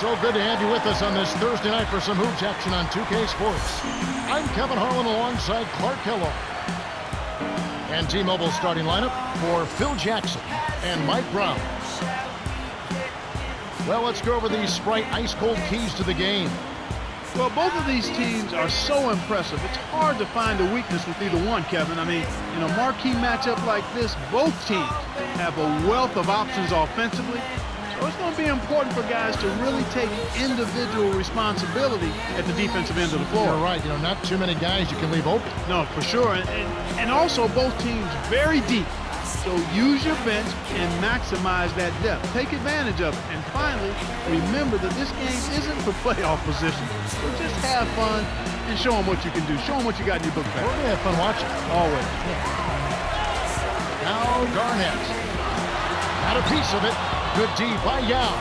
So good to have you with us on this Thursday night for some hoops action on 2K Sports. I'm Kevin Harlan alongside Clark Kellogg. And T-Mobile's starting lineup for Phil Jackson and Mike Brown. Well, let's go over these Sprite ice-cold keys to the game. Well, both of these teams are so impressive. It's hard to find a weakness with either one, Kevin. I mean, in a marquee matchup like this, both teams have a wealth of options offensively. So it's going to be important for guys to really take individual responsibility at the defensive end of the floor. You're right. Not too many guys you can leave open. No, for sure. And also both teams very deep. So use your bench and maximize that depth. Take advantage of it. And finally, remember that this game isn't for playoff position. So just have fun and show them what you can do. Show them what you got in your book bag. We're going to have fun watching. Always. Now Garnett. Got a piece of it. Good D by Yao.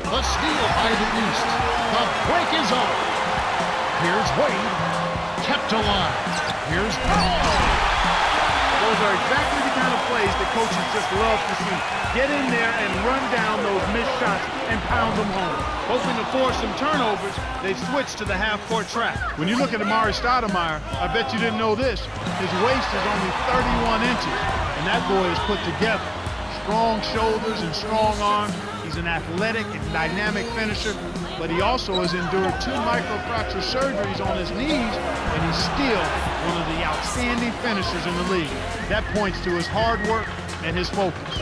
The steal by the East. The break is up. Here's Wade. Kept alive. Here's Those are exactly the kind of plays that coaches just love to see. Get in there and run down those missed shots and pound them home. Hoping to force some turnovers, they switch to the half-court track. When you look at Amari Stoudemire, I bet you didn't know this. His waist is only 31 inches, and that boy is put together. Strong shoulders and strong arms. He's an athletic and dynamic finisher, but he also has endured 2 microfracture surgeries on his knees, and he's still one of the outstanding finishers in the league. That points to his hard work and his focus.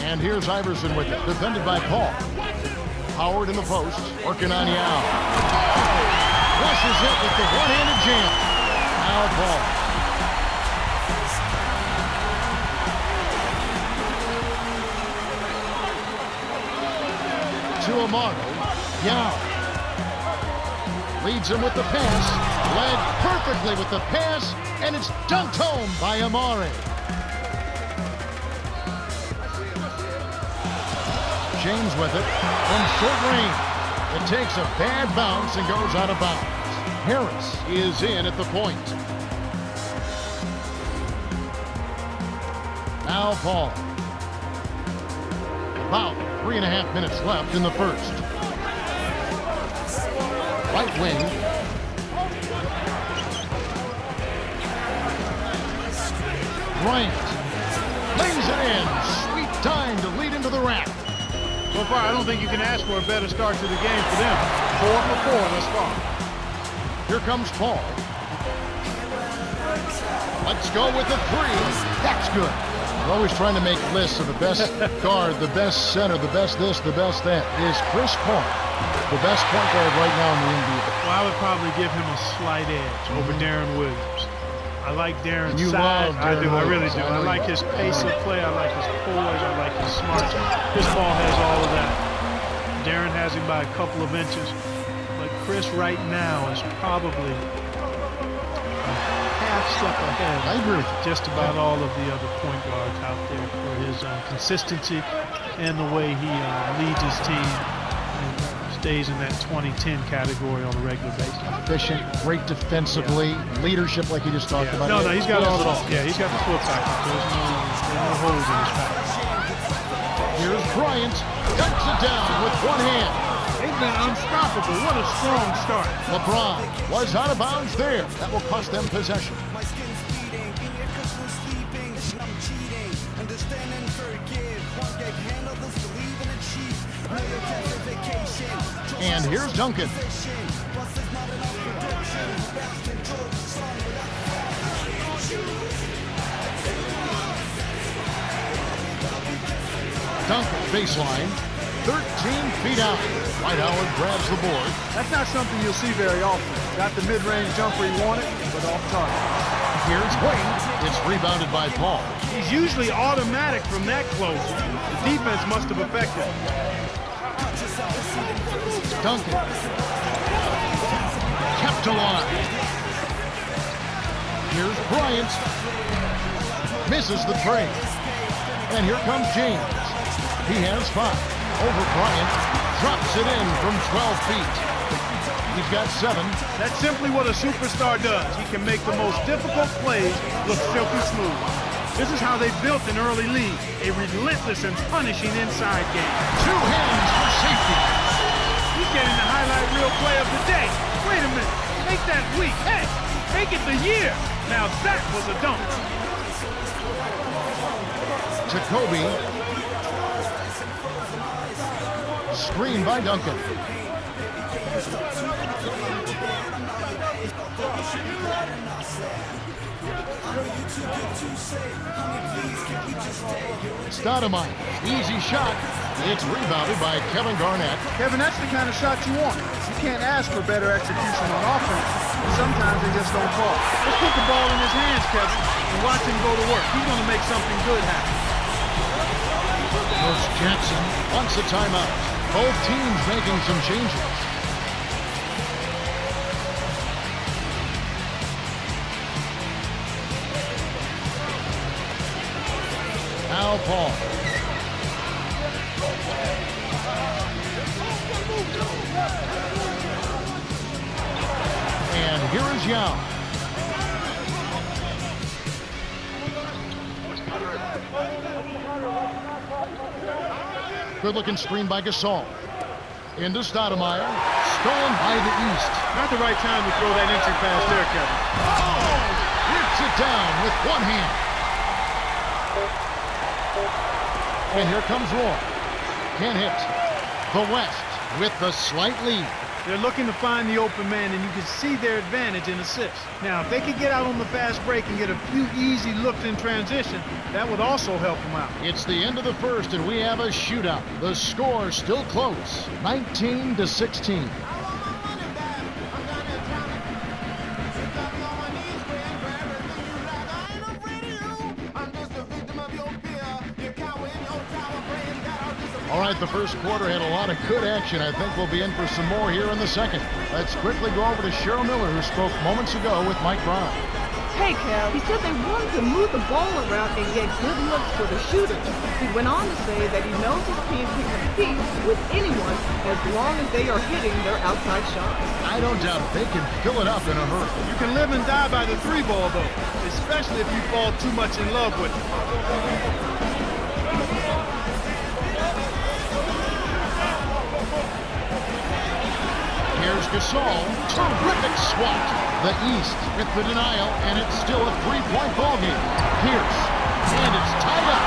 And here's Iverson with it, defended by Paul. Howard in the post, working on Yao. Flushes it with the one-handed jam. Now Paul. To Amaro. Yao. Leads him with the pass. Led perfectly with the pass, and it's dunked home by Amari. James with it from short range. It takes a bad bounce and goes out of bounds. Harris is in at the point. Now Paul. About 3.5 minutes left in the first. Right wing. Bryant lays it in. Sweet time to lead into the rack. So far, I don't think you can ask for a better start to the game for them. 4 for 4 thus far. Here comes Paul. Let's go with the 3. That's good. We're always trying to make lists of the best guard, the best center, the best this, the best that. Is Chris Paul the best point guard right now in the NBA? Well, I would probably give him a slight edge over Darren Williams. I like Darren's You size. love I Darren do. I Williams. really do. I like his pace of play. I like his poise. I like his smarts. Chris Paul has all of that. Darren has him by a couple of inches. But Chris right now is probably a half step ahead. I agree with you. Just about all of the other point guards out there for his consistency and the way he leads his team and stays in that 20-10 category on a regular basis. Efficient, great defensively, leadership like you just talked about. No, he's got all of it. Yeah, he's got the full package. There's no holes in his package. Here's Bryant, dunks it down with one hand. They've been unstoppable. What a strong start. LeBron was out of bounds there. That will cost them possession. And here's Duncan. Duncan, baseline, 13 feet out. White Howard grabs the board. That's not something you'll see very often. Got the mid-range jumper he wanted, but off target. Here's Wade. It's rebounded by Paul. He's usually automatic from that close. The defense must have affected him. Duncan. Kept alive. Here's Bryant. Misses the trade. And here comes James. He has 5. Over Bryant. Drops it in from 12 feet. He's got 7. That's simply what a superstar does. He can make the most difficult plays look silky smooth. This is how they built an early lead, a relentless and punishing inside game. 2 hands for safety. He's getting the highlight reel play of the day. Wait a minute, make that week. Hey, make it the year. Now that was a dunk. To Kobe. Screen by Duncan. Stoudemire, easy shot. It's rebounded by Kevin Garnett. Kevin, that's the kind of shot you want. You can't ask for better execution on offense, and sometimes they just don't fall. Let's put the ball in his hands, Kevin, and watch him go to work. He's going to make something good happen. Coach Jackson wants a timeout. Both teams making some changes. Now Paul. And here is Yao. Good-looking screen by Gasol. Into Stoudemire. Stolen by the East. Not the right time to throw that entry pass there, Kevin. Oh! Hits it down with one hand. And here comes Roy. Can't hit. The West with the slight lead. They're looking to find the open man, and you can see their advantage in assists. Now, if they could get out on the fast break and get a few easy looks in transition, that would also help them out. It's the end of the first, and we have a shootout. The score still close, 19-16. All right, the first quarter had a lot of good action. I think we'll be in for some more here in the second. Let's quickly go over to Cheryl Miller, who spoke moments ago with Mike Brown. Hey, Cal, he said they wanted to move the ball around and get good looks for the shooters. He went on to say that he knows his team can compete with anyone as long as they are hitting their outside shots. I don't doubt it. They can fill it up in a hurry. You can live and die by the three ball, though, especially if you fall too much in love with it. Here's Gasol. Terrific swat. The East with the denial, and it's still a three-point ball game. Pierce. And it's tied up.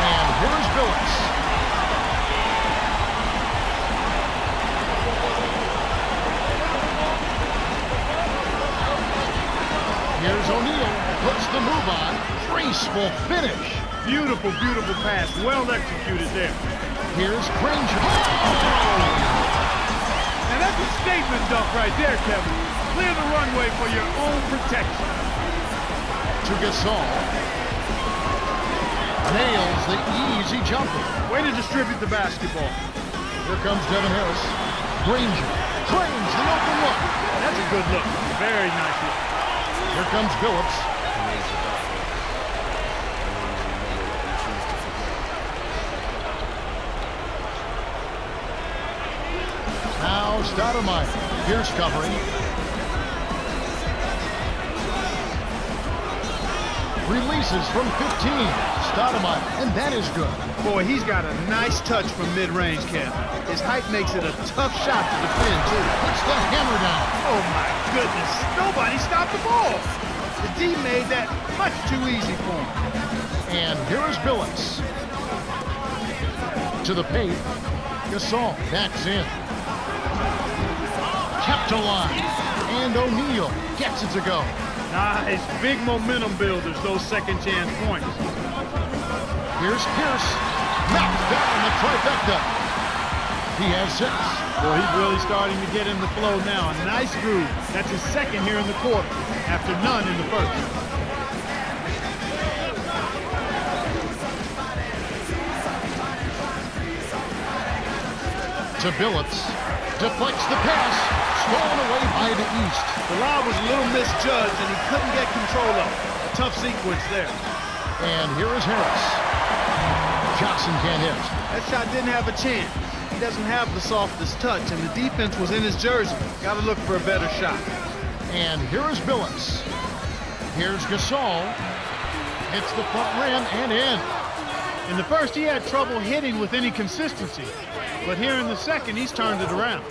And here's Billups. Here's O'Neal. Puts the move on. Graceful finish. Beautiful, beautiful pass. Well executed there. Here's Granger. And that's a statement dunk right there, Kevin. Clear the runway for your own protection. To Gasol. Nails the easy jumper. Way to distribute the basketball. Here comes Devin Harris. Granger. Cranes the open look. That's a good look. Very nice look. Here comes Billups. Now Stoudemire. Pierce covering. Releases from 15. Stoudemire, and that is good. Boy, he's got a nice touch from mid-range, Kevin. His height makes it a tough shot to defend, too. Puts the hammer down. Oh, my goodness. Nobody stopped the ball. The D made that much too easy for him. And here is Billups. To the paint. Gasol backs in. Kept alive. And O'Neal gets it to go. Nice. Big momentum builders, those second chance points. Here's Pierce. Knocks down the trifecta. He has 6. Boy, he's really starting to get in the flow now. A nice groove. That's his second here in the quarter, after none in the first. To Billups. Deflects the pass. Stolen away by the East. The lob was a little misjudged, and he couldn't get control of it. A tough sequence there. And here is Harris. Johnson can't hit. That shot didn't have a chance. He doesn't have the softest touch, and the defense was in his jersey. Got to look for a better shot. And here is Billups. Here's Gasol. Hits the front rim and in. In the first, he had trouble hitting with any consistency. But here in the second, he's turned it around.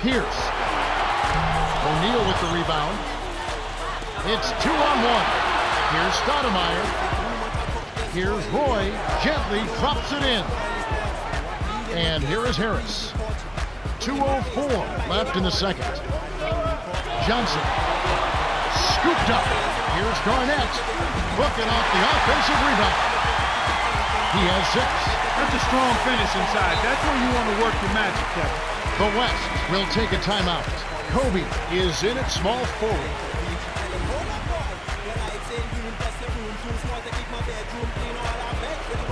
Pierce. O'Neal with the rebound. It's 2-on-1. Here's Stoudemire. Here's Roy. Gently drops it in. And here is Harris. 2:04 left in the second. Johnson. Scooped up. Here's Garnett. Booking off the offensive rebound. He has 6. That's a strong finish inside. That's where you want to work your magic, Kevin. The West will take a timeout. Kobe is in at small forward.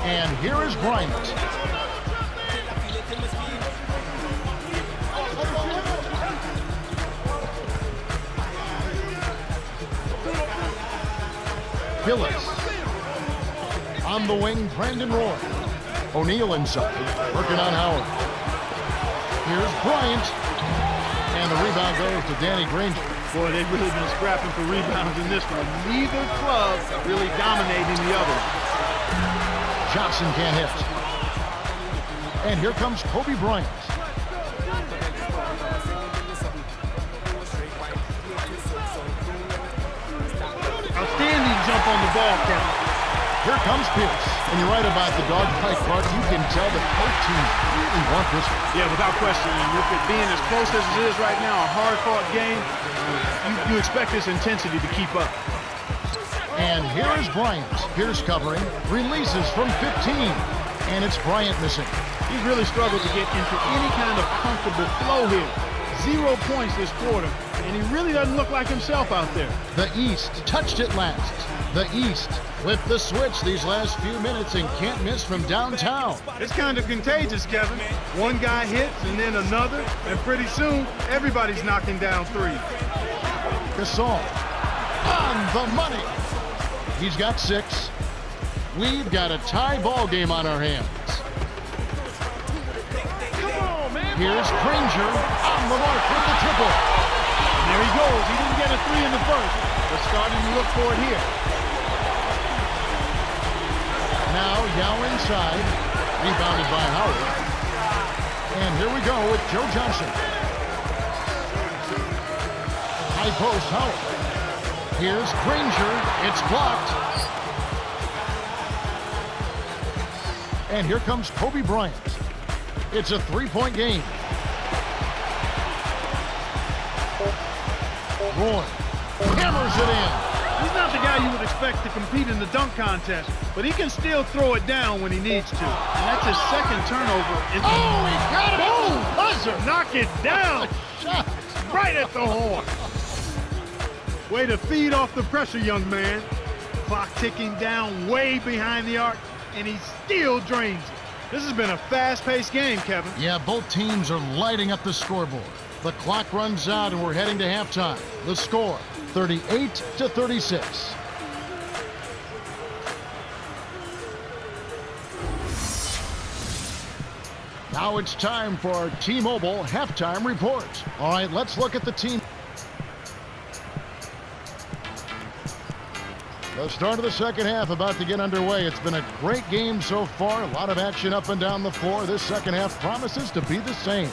And here is Bryant. Billups. On the wing, Brandon Roy. O'Neal inside, working on Howard. Here's Bryant. And the rebound goes to Danny Granger. Boy, they've really been scrapping for rebounds in this one. Neither club really dominating the other. Johnson can't hit. And here comes Kobe Bryant. Outstanding jump on the ball, Kevin. Here comes Pierce. And you're right about the dogfight part. You can tell that both teams really want this one. Yeah, without question. And with it being as close as it is right now, a hard-fought game, you expect this intensity to keep up. And here is Bryant. Pierce covering. Releases from 15. And it's Bryant missing. He's really struggled to get into any kind of comfortable flow here. 0 points this quarter, and he really doesn't look like himself out there. The East touched it last. The East with the switch these last few minutes and can't miss from downtown. It's kind of contagious, Kevin. One guy hits and then another, and pretty soon everybody's knocking down threes. Gasol on the money. He's got 6. We've got a tie ball game on our hands. Here's Granger on the mark with the triple. And there he goes. He didn't get a 3 in the first, but starting to look for it here. Now Yao inside, rebounded by Howard. And here we go with Joe Johnson. High post Howard. Here's Granger. It's blocked. And here comes Kobe Bryant. It's a 3-point game. Roy hammers it in. He's not the guy you would expect to compete in the dunk contest, but he can still throw it down when he needs to. And that's his second turnover. Oh, he got it! Boom! Buzzer! Knock it down! Shot. Right at the horn. Way to feed off the pressure, young man. Clock ticking down way behind the arc, and he still drains it. This has been a fast-paced game, Kevin. Yeah, both teams are lighting up the scoreboard. The clock runs out and we're heading to halftime. The score, 38-36. Now it's time for our T-Mobile halftime report. All right, let's look at the team. The start of the second half about to get underway. It's been a great game so far. A lot of action up and down the floor. This second half promises to be the same.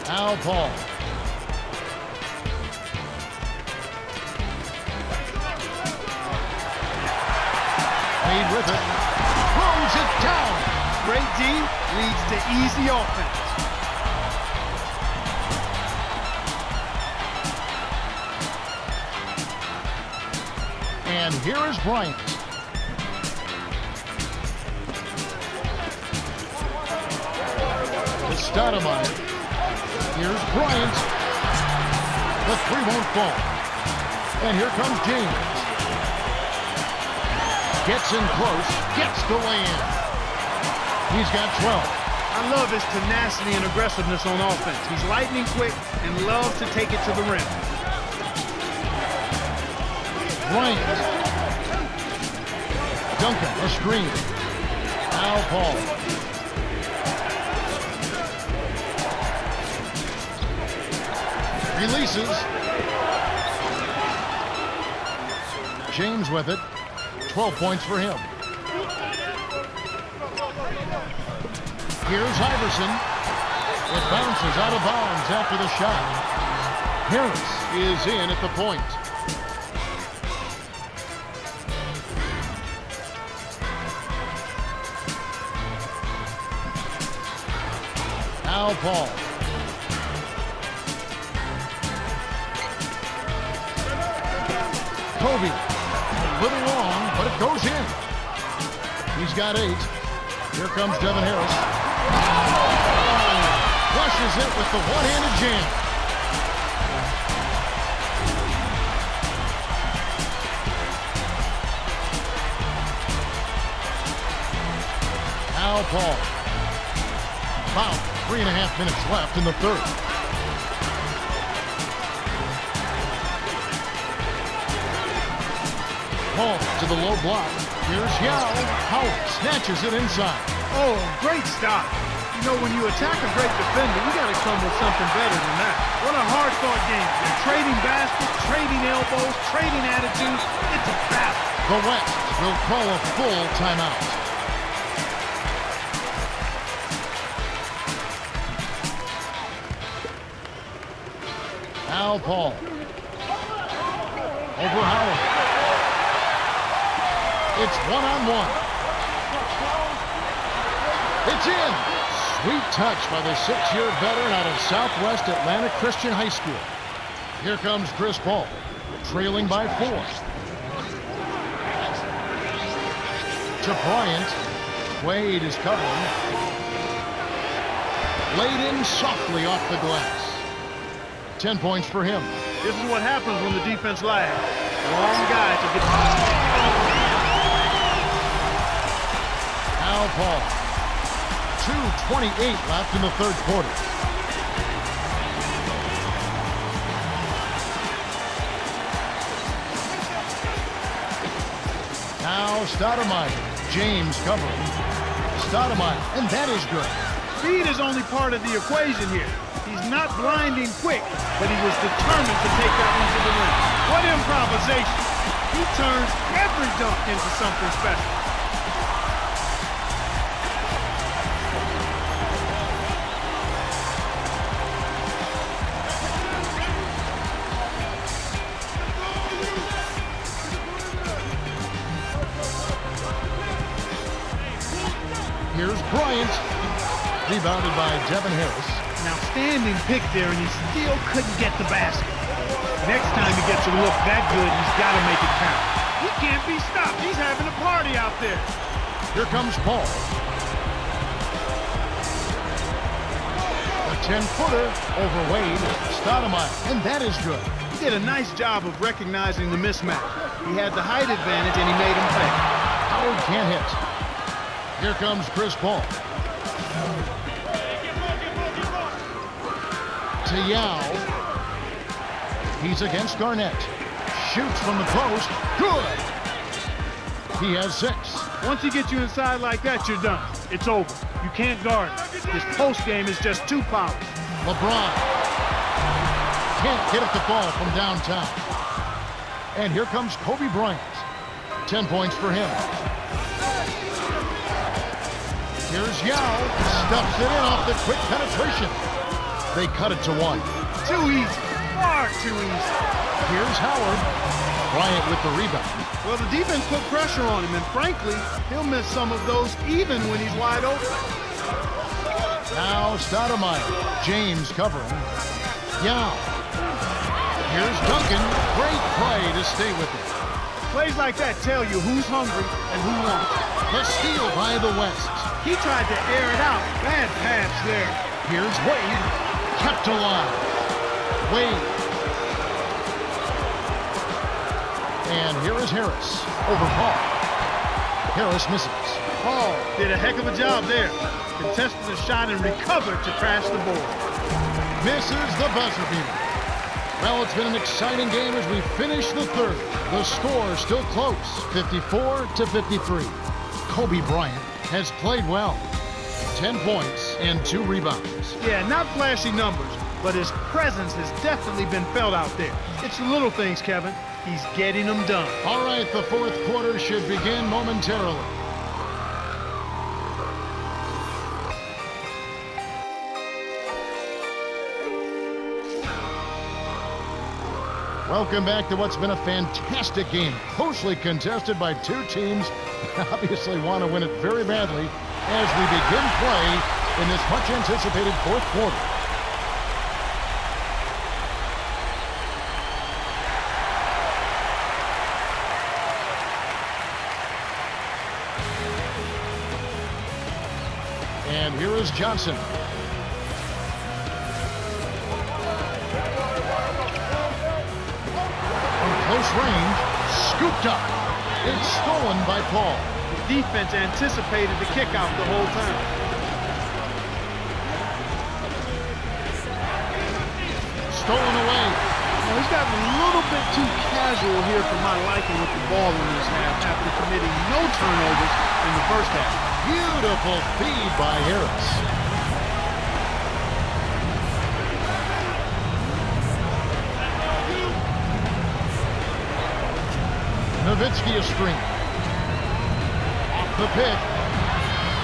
Al Paul. Made with it. Throws it down. Great D leads to easy offense. And here is Bryant. Stoudemire. Here's Bryant. The three won't fall. And here comes James. Gets in close. Gets the lay-in. He's got 12. I love his tenacity and aggressiveness on offense. He's lightning quick and loves to take it to the rim. Bryant. Duncan, a screen. Now Paul. Releases. James with it. 12 points for him. Here's Iverson. It bounces out of bounds after the shot. Harris is in at the point. Now Paul. Kobe. A little long, but it goes in. He's got 8. Here comes Devin Harris. Flushes it with the one-handed jam. Now Paul. About 3.5 minutes left in the third. Paul to the low block. Here's Yao. Howard snatches it inside. Oh, great stop. You know, when you attack a great defender, you got to come with something better than that. What a hard-fought game. They're trading baskets, trading elbows, trading attitudes. It's a battle. The West will call a full timeout. Now Paul. Over Howard. It's one-on-one. It's in. Sweet touch by the 6-year veteran out of Southwest Atlanta Christian High School. Here comes Chris Paul, trailing by 4. To Bryant. Wade is covering. Laid in softly off the glass. 10 points for him. This is what happens when the defense lags. Long guy to get. Now Paul. 2:28 left in the third quarter. Now Stoudemire. James covering. Stoudemire, and that is good. Speed is only part of the equation here. He's not blinding quick, but he was determined to take that one to the rim. What improvisation. He turns every dunk into something special. Here's Bryant. Rebounded by Devin Harris. An outstanding pick there, and he still couldn't get the basket. Next time he gets a look that good, he's got to make it count. He can't be stopped. He's having a party out there. Here comes Paul. A 10-footer over Wade. Stoudemire, and that is good. He did a nice job of recognizing the mismatch. He had the height advantage, and he made him pay. Howard can't hit. Here comes Chris Paul. To Yao. He's against Garnett. Shoots from the post. Good. He has 6. Once he gets you inside like that, you're done. It's over. You can't guard it. His post game is just too powerful. LeBron can't get at the ball from downtown. And here comes Kobe Bryant. 10 points for him. Here's Yao. Stuffs it in off the quick penetration. They cut it to 1. Too easy. Far too easy. Here's Howard. Bryant with the rebound. Well, the defense put pressure on him, and frankly, he'll miss some of those even when he's wide open. Now Stoudemire. James covering. Yao. Here's Duncan. Great play to stay with it. Plays like that tell you who's hungry and who won't. The steal by the West. He tried to air it out. Bad pass there. Here's Wade, kept alive. Wade. And here is Harris, over Paul. Harris misses. Paul did a heck of a job there. Contested the shot and recovered to crash the board. Misses the buzzer beater. Well, it's been an exciting game as we finish the third. The score still close, 54-53. Kobe Bryant has played well. 10 points and 2 rebounds. Yeah, not flashy numbers, but his presence has definitely been felt out there. It's the little things, Kevin. He's getting them done. All right, the fourth quarter should begin momentarily. Welcome back to what's been a fantastic game. Closely contested by two teams that obviously want to win it very badly as we begin play in this much anticipated fourth quarter. And here is Johnson. Close range, scooped up. It's stolen by Paul. The defense anticipated the kick out the whole time. Stolen away. Now, he's gotten a little bit too casual here for my liking with the ball in this half after committing no turnovers in the first half. Beautiful feed by Harris. Nowitzki a string. Off the pick.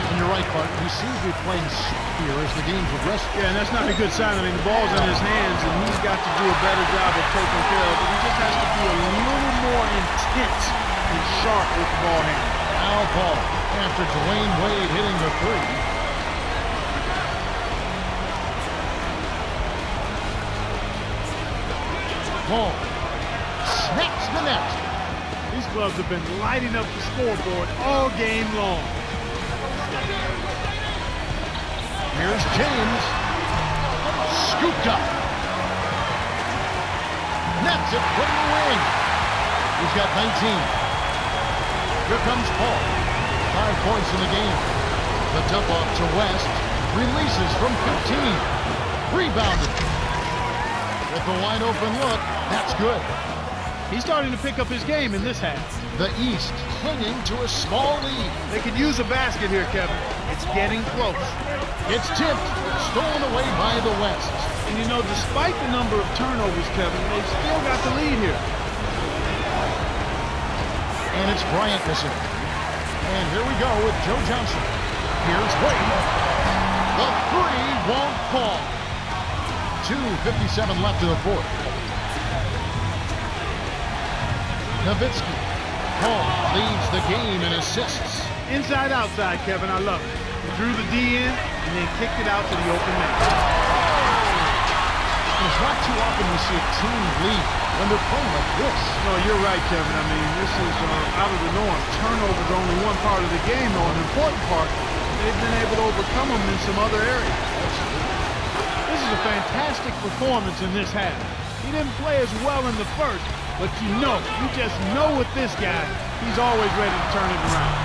And you're right, Clark. He seems to be playing here as the game progresses. Yeah, and that's not a good sign. I mean, the ball's in his hands, and he's got to do a better job of taking care of it. He just has to be a little more intense and sharp with the ball handle. Foul ball after Dwayne Wade hitting the three. Paul snaps the net. These clubs have been lighting up the scoreboard all game long. Here's James. Scooped up. Nets it from the wing. He's got 19. Here comes Paul. 5 points in the game. The dump off to West. Releases from 15. Rebounded. With a wide open look. That's good. He's starting to pick up his game in this half. The East clinging to a small lead. They could use a basket here, Kevin. It's getting close. It's tipped, stolen away by the West. And you know, despite the number of turnovers, Kevin, they've still got the lead here. And it's Bryant missing. And here we go with Joe Johnson. Here's Wade. The three won't fall. 2:57 left in the fourth. Nowitzki. Paul leads the game in assists. Inside, outside, Kevin. I love it. He drew the D in and then kicked it out to the open man. It's not too often we see a team lead when they're playing like this. No, you're right, Kevin. I mean, this is out of the norm. Turnovers are only one part of the game, though. An important part, they've been able to overcome them in some other areas. This is a fantastic performance in this half. He didn't play as well in the first, but you just know with this guy, he's always ready to turn it around.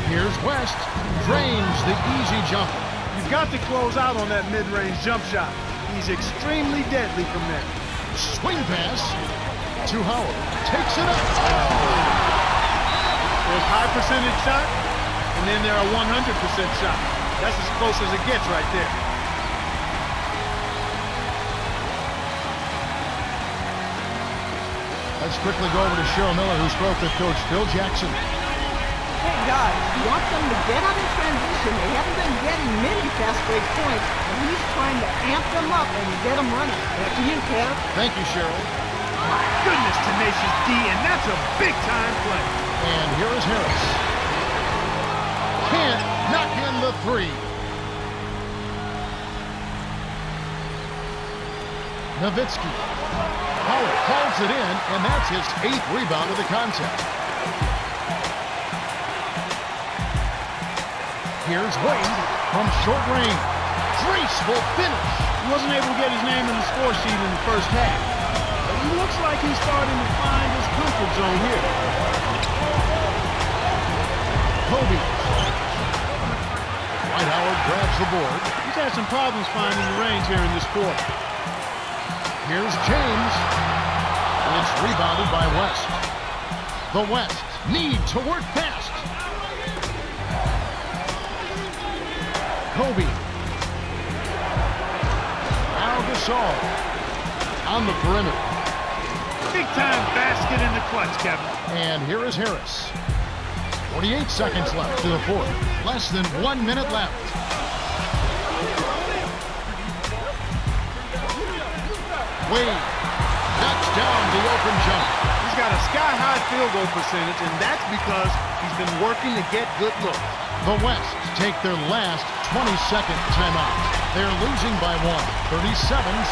Here's West. Drains the easy jumper. You've got to close out on that mid-range jump shot. He's extremely deadly from there. Swing pass to Howard. Takes it up. There's high percentage shot, and then there are 100% shot. That's as close as it gets right there. Let's quickly go over to Cheryl Miller, who spoke with Coach Phil Jackson. Hey guys, he wants them to get out in transition. They haven't been getting many fast break points, and he's trying to amp them up and get them running. Back to you, Kev. Thank you, Cheryl. My goodness, tenacious D, and that's a big-time play. And here is Harris. Can't knock in the three. Nowitzki. Howard calls it in, and that's his 8th rebound of the contest. Here's Wade from short range. Graceful finish. He wasn't able to get his name in the score sheet in the first half. But he looks like he's starting to find his comfort zone here. Kobe. Dwight Howard grabs the board. He's had some problems finding the range here in this quarter. Here's James. It's rebounded by West. The West need to work fast. Kobe. Now Gasol on the perimeter. Big-time basket in the clutch, Kevin. And here is Harris. 48 seconds left to the fourth. Less than 1 minute left. Wade knocks down the open jump. He's got a sky-high field goal percentage, and that's because he's been working to get good looks. The West take their last 20-second timeout. They're losing by 1. 37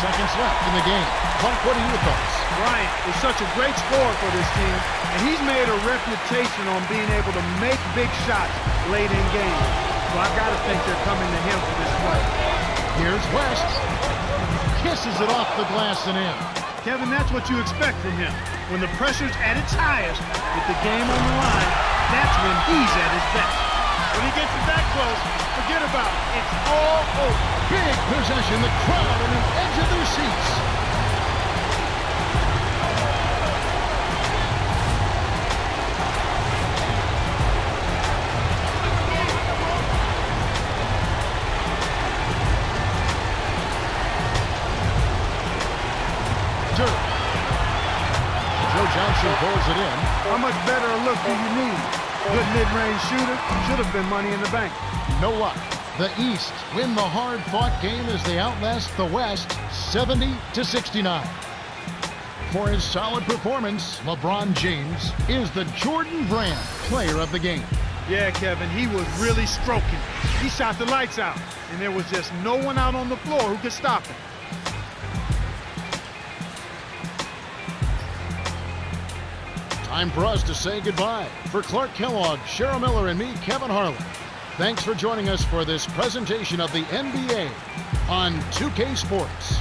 seconds left in the game. Clark, what are your thoughts? Bryant is such a great scorer for this team, and he's made a reputation on being able to make big shots late in games. So I've got to think they're coming to him for this play. Here's West. Kisses it off the glass and in. Kevin, that's what you expect from him. When the pressure's at its highest, with the game on the line, that's when he's at his best. When he gets it that close, forget about it. It's all over. Big possession. The crowd on the edge of their seats. Dirk. Joe Johnson pulls it in. How much better a look do you need? Good mid-range shooter. Should have been money in the bank. No luck. The East win the hard-fought game as they outlast the West 70-69. For his solid performance, LeBron James is the Jordan Brand player of the game. Yeah, Kevin, he was really stroking. He shot the lights out, and there was just no one out on the floor who could stop him. Time for us to say goodbye. For Clark Kellogg, Cheryl Miller, and me, Kevin Harlan, thanks for joining us for this presentation of the NBA on 2K Sports.